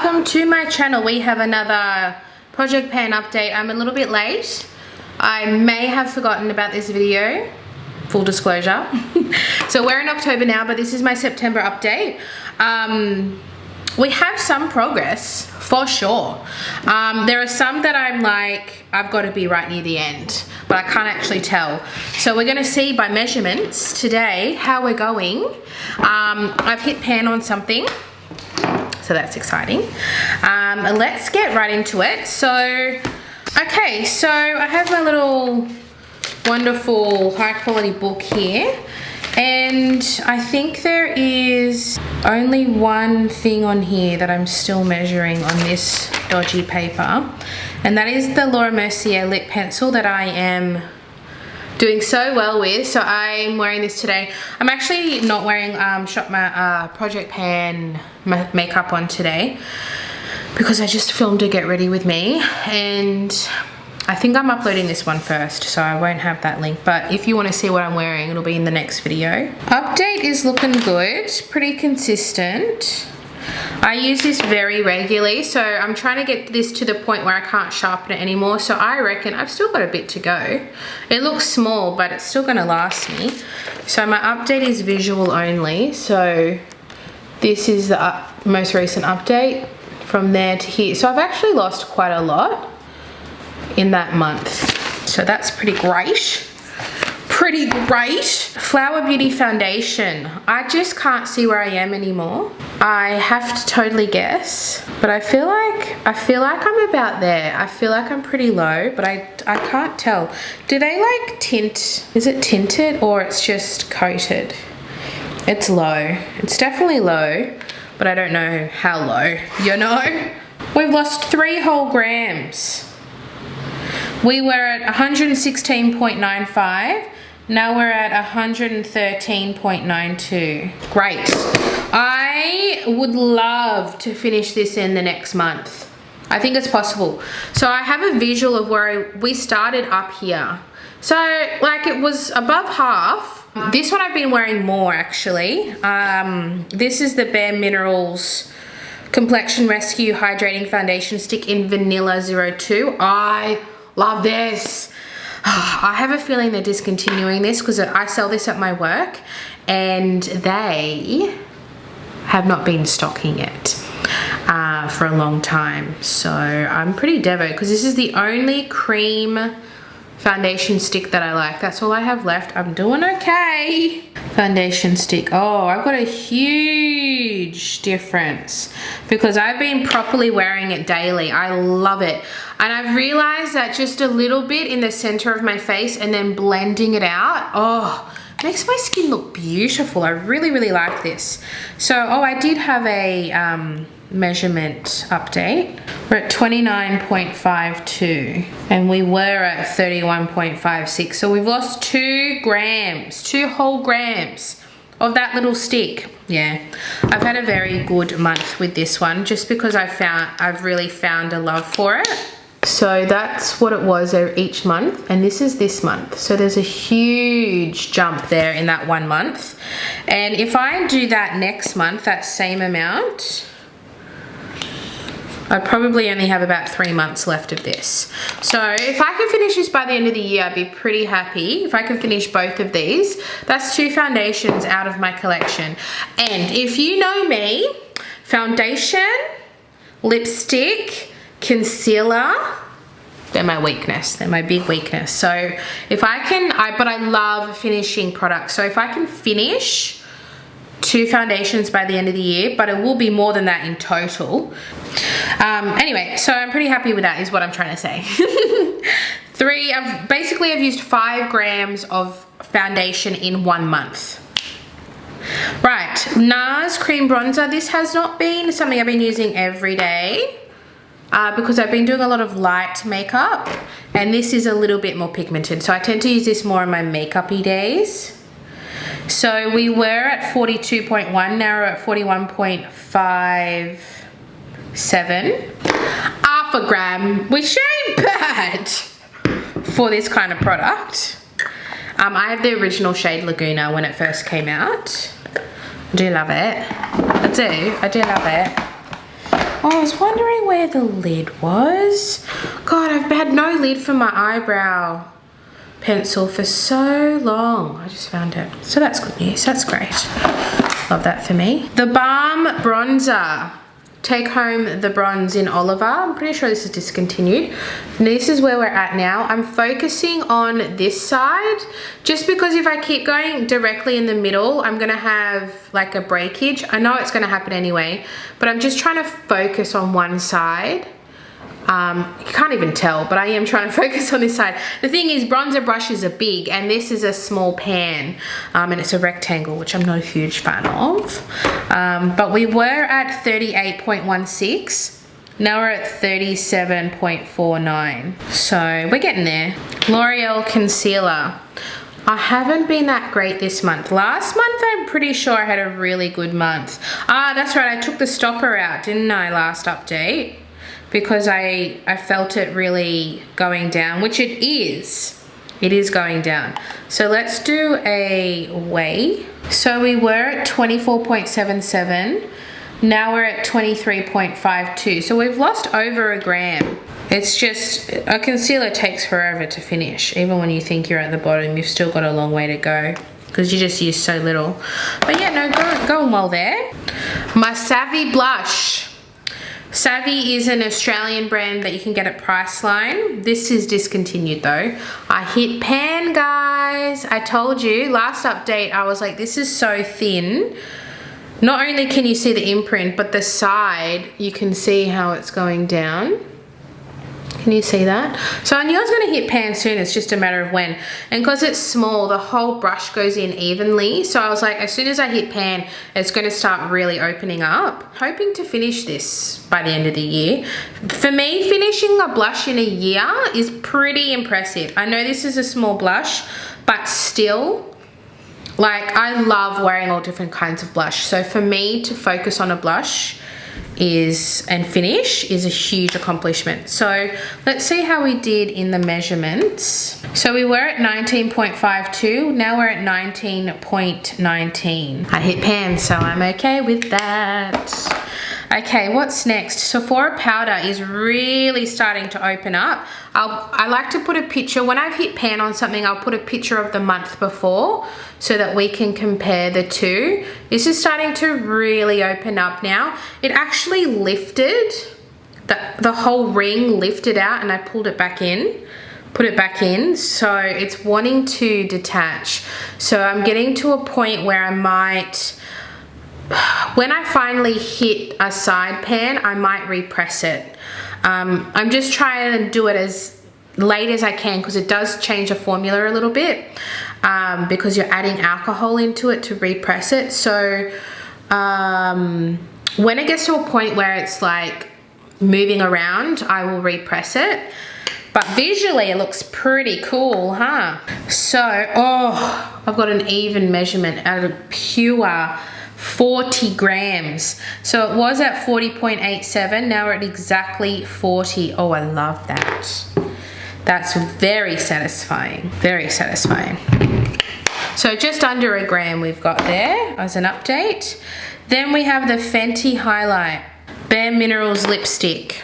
Welcome to my channel. We have another project pan update. I'm a little bit late. I may have forgotten about this video, full disclosure. So we're in October now, but this is my September update. We have some progress for sure. There are some that I'm like, I've got to be right near the end, but I can't actually tell. So we're gonna see by measurements today how we're going. I've hit pan on something, so that's exciting. Let's get right into it. So, okay, so I have my little wonderful high quality book here, and I think there is only one thing on here that I'm still measuring on this dodgy paper, and that is the Mercier lip pencil that I am doing so well with. So I'm wearing this today. I'm actually not wearing Shop My Project Pan makeup on today because I just filmed a get ready with me, and I think I'm uploading this one first, so I won't have that link, but if you want to see what I'm wearing, it'll be in the next video. Update is looking good, pretty consistent. I use this very regularly, so I'm trying to get this to the point where I can't sharpen it anymore, so I reckon I've still got a bit to go. It looks small, but it's still going to last me. So my update is visual only, so this is the most recent update from there to here. So I've actually lost quite a lot in that month, so that's pretty great. Pretty great. Flower Beauty foundation. I just can't see where I am anymore. I have to totally guess, but I feel like I'm about there. I feel like I'm pretty low, but I can't tell. Do they like tint? Is it tinted or it's just coated? It's low. It's definitely low, but I don't know how low, you know? We've lost 3 whole grams. We were at 116.95. Now we're at 113.92. Great. I would love to finish this in the next month. I think it's possible. So I have a visual of where we started up here. So like it was above half. This one I've been wearing more actually. This is the Bare Minerals Complexion Rescue Hydrating Foundation Stick in Vanilla 02. I love this. I have a feeling they're discontinuing this because I sell this at my work and they have not been stocking it for a long time. So I'm pretty devo because this is the only cream foundation stick that I like. That's all I have left. I'm doing okay. Foundation stick. Oh, I've got a huge difference because I've been properly wearing it daily. I love it. And I've realized that just a little bit in the center of my face and then blending it out, oh, makes my skin look beautiful. I really, really like this. So, oh, I did have a measurement update. We're at 29.52 and we were at 31.56. So we've lost 2 grams, 2 whole grams of that little stick. Yeah, I've had a very good month with this one just because I've really found a love for it. So that's what it was each month, and this is this month. So there's a huge jump there in that 1 month. And if I do that next month, that same amount, I probably only have about 3 months left of this. So if I can finish this by the end of the year, I'd be pretty happy. If I can finish both of these, that's 2 foundations out of my collection. And if you know me, foundation, lipstick, concealer, they're my weakness. They're my big weakness. So if I can, but I love finishing products. So if I can finish 2 foundations by the end of the year, but it will be more than that in total. Anyway, so I'm pretty happy with that is what I'm trying to say. I've used 5 grams of foundation in 1 month. Right, Nars Cream Bronzer. This has not been something I've been using every day. Because I've been doing a lot of light makeup and this is a little bit more pigmented. So I tend to use this more on my makeup-y days. So we were at 42.1, now we're at 41.57. Half a gram, which ain't bad for this kind of product. I have the original shade Laguna when it first came out. I do love it. I do love it. Oh, I was wondering where the lid was. God, I've had no lid for my eyebrow pencil for so long. I just found it. So that's good news. That's great. Love that for me. The Balm bronzer. Take home the bronze in Oliver. I'm pretty sure this is discontinued. And this is where we're at now. I'm focusing on this side just because if I keep going directly in the middle, I'm gonna have like a breakage. I know it's gonna happen anyway, but I'm just trying to focus on one side. You can't even tell, but I am trying to focus on this side. The thing is, bronzer brushes are big and this is a small pan and it's a rectangle, which I'm not a huge fan of. But we were at 38.16. Now we're at 37.49. So we're getting there. L'Oreal concealer. I haven't been that great this month. Last month, I'm pretty sure I had a really good month. Ah, that's right. I took the stopper out, didn't I, last update? Because I felt it really going down, which it is. It is going down. So let's do a weigh. So we were at 24.77. Now we're at 23.52. So we've lost over a gram. It's just, a concealer takes forever to finish. Even when you think you're at the bottom, you've still got a long way to go because you just use so little. But yeah, no, going well there. My Savvy blush. Savvy is an Australian brand that you can get at Priceline. This is discontinued though. I hit pan, guys. I told you last update, I was like, this is so thin. Not only can you see the imprint, but the side, you can see how it's going down. Can you see that? So I knew I was going to hit pan soon. It's just a matter of when. And because it's small, the whole brush goes in evenly. So I was like, as soon as I hit pan, it's going to start really opening up. Hoping to finish this by the end of the year. For me, finishing a blush in a year is pretty impressive. I know this is a small blush, but still, like, I love wearing all different kinds of blush. So for me to focus on a blush and finish is a huge accomplishment. So let's see how we did in the measurements. So we were at 19.52, now we're at 19.19. I hit pan, so I'm okay with that. Okay, what's next? Sephora powder is really starting to open up. I like to put a picture, when I've hit pan on something, I'll put a picture of the month before so that we can compare the two. This is starting to really open up now. It actually lifted, the whole ring lifted out and I pulled it back in, put it back in, so it's wanting to detach. So I'm getting to a point where I might, when I finally hit a side pan, I might repress it. I'm just trying to do it as late as I can because it does change the formula a little bit because you're adding alcohol into it to repress it. So when it gets to a point where it's like moving around, I will repress it. But visually it looks pretty cool, huh? So, oh, I've got an even measurement out of pure 40 grams. So it was at 40.87, now we're at exactly 40. Oh, I love that. That's very satisfying, very satisfying. So just under a gram we've got there as an update. Then we have the Fenty Highlight Bare Minerals lipstick.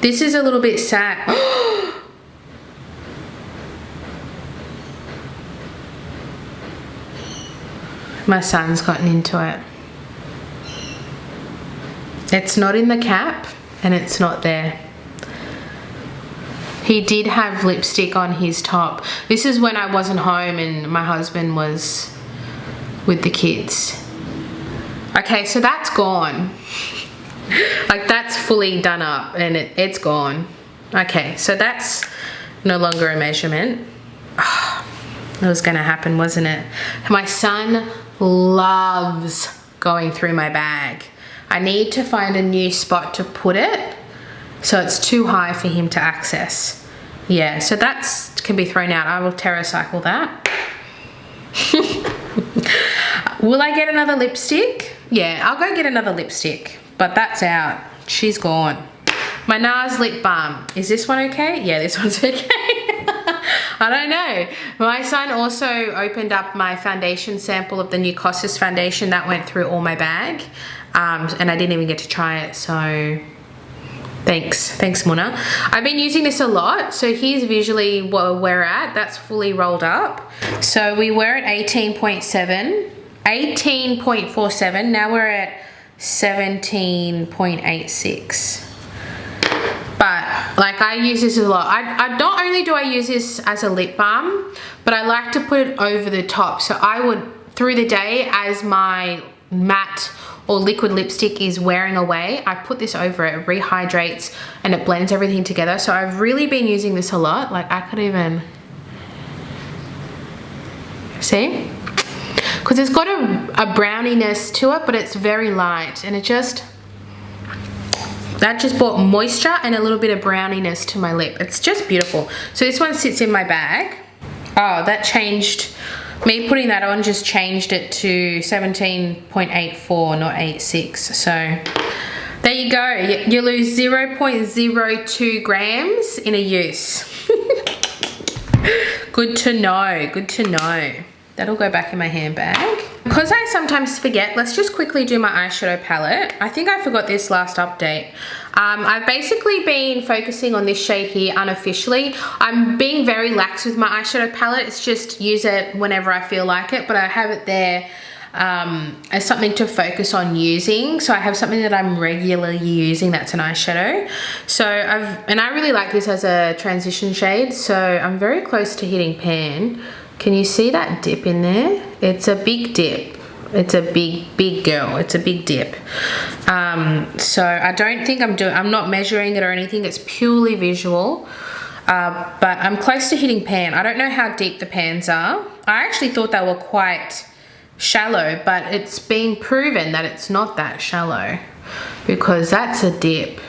This is a little bit sad. My son's gotten into it. It's not in the cap and it's not there. He did have lipstick on his top. This is when I wasn't home and my husband was with the kids. Okay, so that's gone. Like that's fully done up and it's gone. Okay, so that's no longer a measurement. Oh, it was gonna happen, wasn't it? My son loves going through my bag. I need to find a new spot to put it so it's too high for him to access. Yeah, so that's can be thrown out. I will TerraCycle that. Will I get another lipstick? Yeah, I'll go get another lipstick, but that's out. She's gone. My Nars lip balm. Is this one okay? Yeah, this one's okay. I don't know. My son also opened up my foundation sample of the new Kosas foundation that went through all my bag. and I didn't even get to try it, so thanks Mona. I've been using this a lot, so here's visually what we're at. That's fully rolled up. So we were at 18.47, now we're at 17.86. But like, I use this a lot. I not only do I use this as a lip balm, but I like to put it over the top. So I would, through the day, as my matte or liquid lipstick is wearing away, I put this over it. It rehydrates and it blends everything together. So I've really been using this a lot. Like, I could even see, because it's got a browniness to it, but it's very light, and it just, that just brought moisture and a little bit of browniness to my lip. It's just beautiful. So this one sits in my bag. Oh, that changed. Me putting that on just changed it to 17.84, not 86. So there you go. You lose 0.02 grams in a use. Good to know. Good to know. That'll go back in my handbag. Because I sometimes forget, let's just quickly do my eyeshadow palette. I think I forgot this last update. I've basically been focusing on this shade here unofficially. I'm being very lax with my eyeshadow palette. It's just use it whenever I feel like it, but I have it there as something to focus on using. So I have something that I'm regularly using that's an eyeshadow. So I really like this as a transition shade. So I'm very close to hitting pan. Can you see that dip in there? It's a big dip. It's a big girl. It's a big dip. So I don't think I'm not measuring it or anything. It's purely visual. But I'm close to hitting pan. I don't know how deep the pans are. I actually thought they were quite shallow, but it's been proven that it's not that shallow, because that's a dip.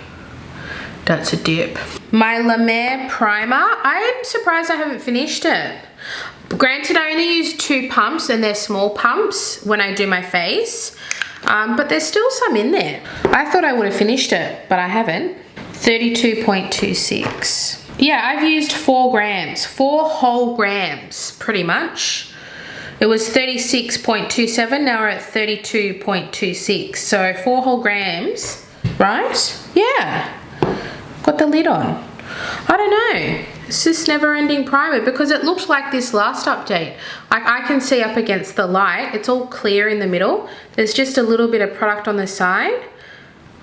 That's a dip. My La Mer primer, I am surprised I haven't finished it. Granted, I only use 2 pumps, and they're small pumps when I do my face, but there's still some in there. I thought I would have finished it, but I haven't. 32.26. Yeah, I've used 4 grams, 4 whole grams, pretty much. It was 36.27, now we're at 32.26. So 4 whole grams, right? Yeah, got the lid on. I don't know. It's this never-ending primer, because it looked like this last update. Like, I can see up against the light, it's all clear in the middle. There's just a little bit of product on the side.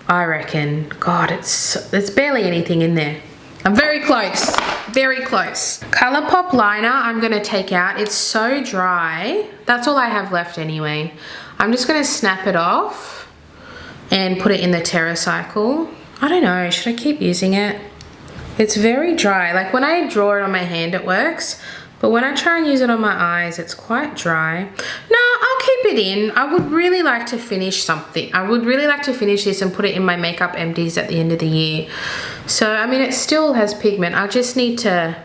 I reckon, God, there's barely anything in there. I'm very close, very close. Colourpop liner I'm gonna take out. It's so dry. That's all I have left anyway. I'm just gonna snap it off and put it in the TerraCycle. I don't know, should I keep using it? It's very dry. Like, when I draw it on my hand, it works. But when I try and use it on my eyes, it's quite dry. No, I'll keep it in. I would really like to finish something. I would really like to finish this and put it in my makeup empties at the end of the year. So, I mean, it still has pigment. I just need to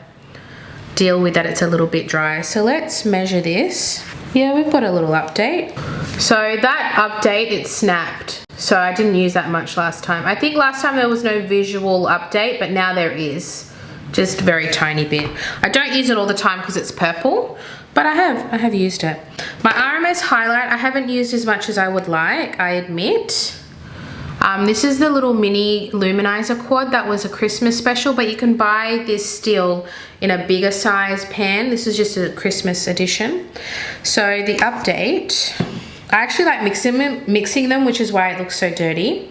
deal with that it's a little bit dry. So let's measure this. Yeah, we've got a little update. So that update, it snapped. So I didn't use that much last time. I think last time there was no visual update, but now there is. Just a very tiny bit. I don't use it all the time because it's purple, but I have used it. My RMS highlight, I haven't used as much as I would like, I admit. This is the little mini luminizer quad that was a Christmas special, but you can buy this still in a bigger size pan. This is just a Christmas edition. So the update, I actually like mixing them, which is why it looks so dirty.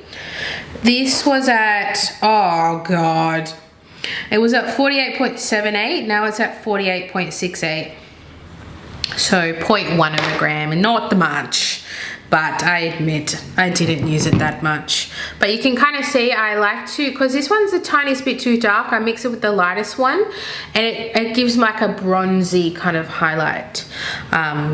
This was at, oh God. It was at 48.78, now it's at 48.68. So 0.1 of a gram, and not much, but I admit I didn't use it that much. But you can kind of see I like to, because this one's the tiniest bit too dark, I mix it with the lightest one, and it gives like a bronzy kind of highlight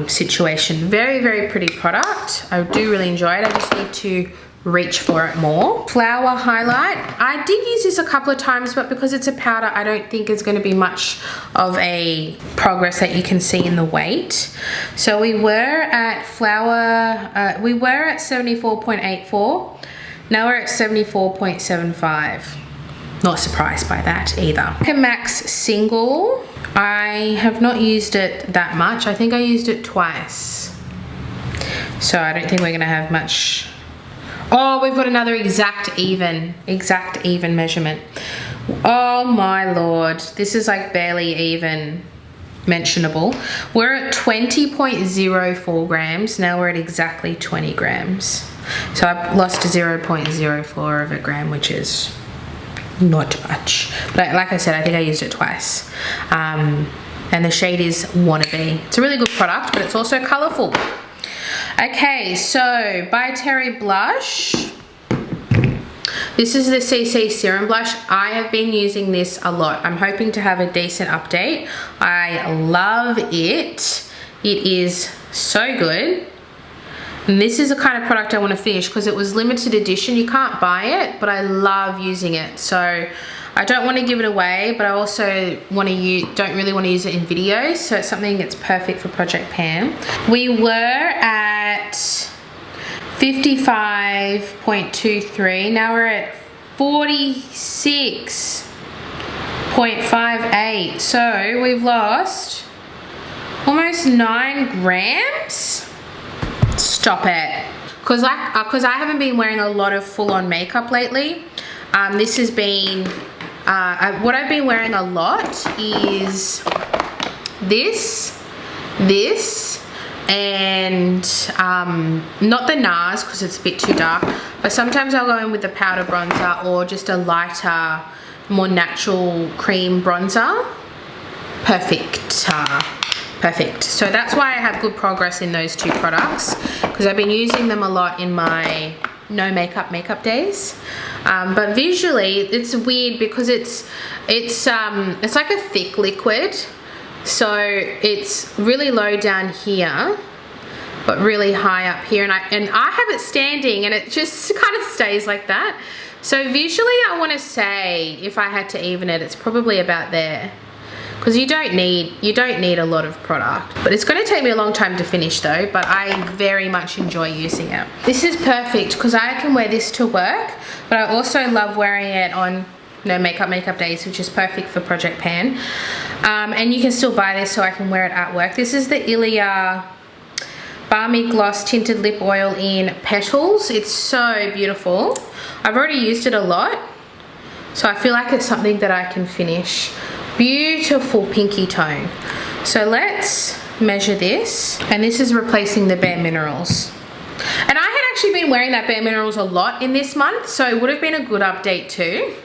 situation. Very, very pretty product. I do really enjoy it. I just need to reach for it more. Flower highlight. I did use this a couple of times, but because it's a powder, I don't think it's going to be much of a progress that you can see in the weight. So we were at we were at 74.84. Now we're at 74.75. Not surprised by that either. MECCA MAX single. I have not used it that much. I think I used it twice. So I don't think we're going to have much. Oh, we've got another exact even measurement. Oh my lord, this is like barely even mentionable. We're at 20.04 grams. Now we're at exactly 20 grams. So I've lost 0.04 of a gram, which is not much. But like I said, I think I used it twice. And the shade is Wannabe. It's a really good product, but it's also colourful. Okay, so by Terry blush. This is the CC Serum blush. I have been using this a lot. I'm hoping to have a decent update. I love it. It is so good. And this is the kind of product I want to finish because it was limited edition. You can't buy it, but I love using it. So I don't want to give it away, but I also don't really want to use it in videos. So it's something that's perfect for Project Pan. We were at 55.23. Now we're at 46.58. So we've lost almost 9 grams. Stop it. Because I haven't been wearing a lot of full-on makeup lately. This has been what I've been wearing a lot is this, and not the Nars because it's a bit too dark, but sometimes I'll go in with the powder bronzer or just a lighter, more natural cream bronzer. Perfect. So that's why I have good progress in those two products, because I've been using them a lot in my no makeup days. But visually it's weird because it's like a thick liquid. So it's really low down here, but really high up here. And I have it standing and it just kind of stays like that. So visually I want to say, if I had to even it, it's probably about there. Because you don't need a lot of product. But it's going to take me a long time to finish though, but I very much enjoy using it. This is perfect because I can wear this to work, but I also love wearing it on no makeup days, which is perfect for Project Pan. And you can still buy this so I can wear it at work. This is the Illia Balmy Gloss Tinted Lip Oil in Petals. It's so beautiful. I've already used it a lot, so I feel like it's something that I can finish. Beautiful pinky tone. So let's measure this, and this is replacing the Bare Minerals. And I had actually been wearing that Bare Minerals a lot in this month, so it would have been a good update too.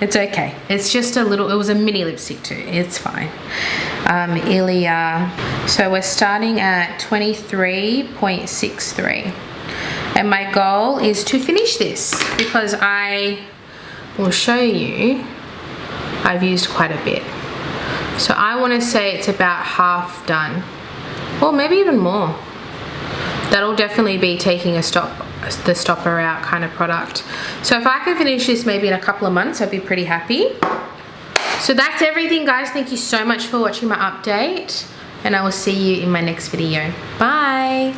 It's okay. It's just a little, it was a mini lipstick too. It's fine. Illia. So we're starting at 23.63. And my goal is to finish this because I will show you I've used quite a bit. So I want to say it's about half done. Or maybe even more. That'll definitely be taking the stopper out kind of product. So if I can finish this maybe in a couple of months, I'd be pretty happy. So that's everything, guys. Thank you so much for watching my update, and I will see you in my next video. Bye.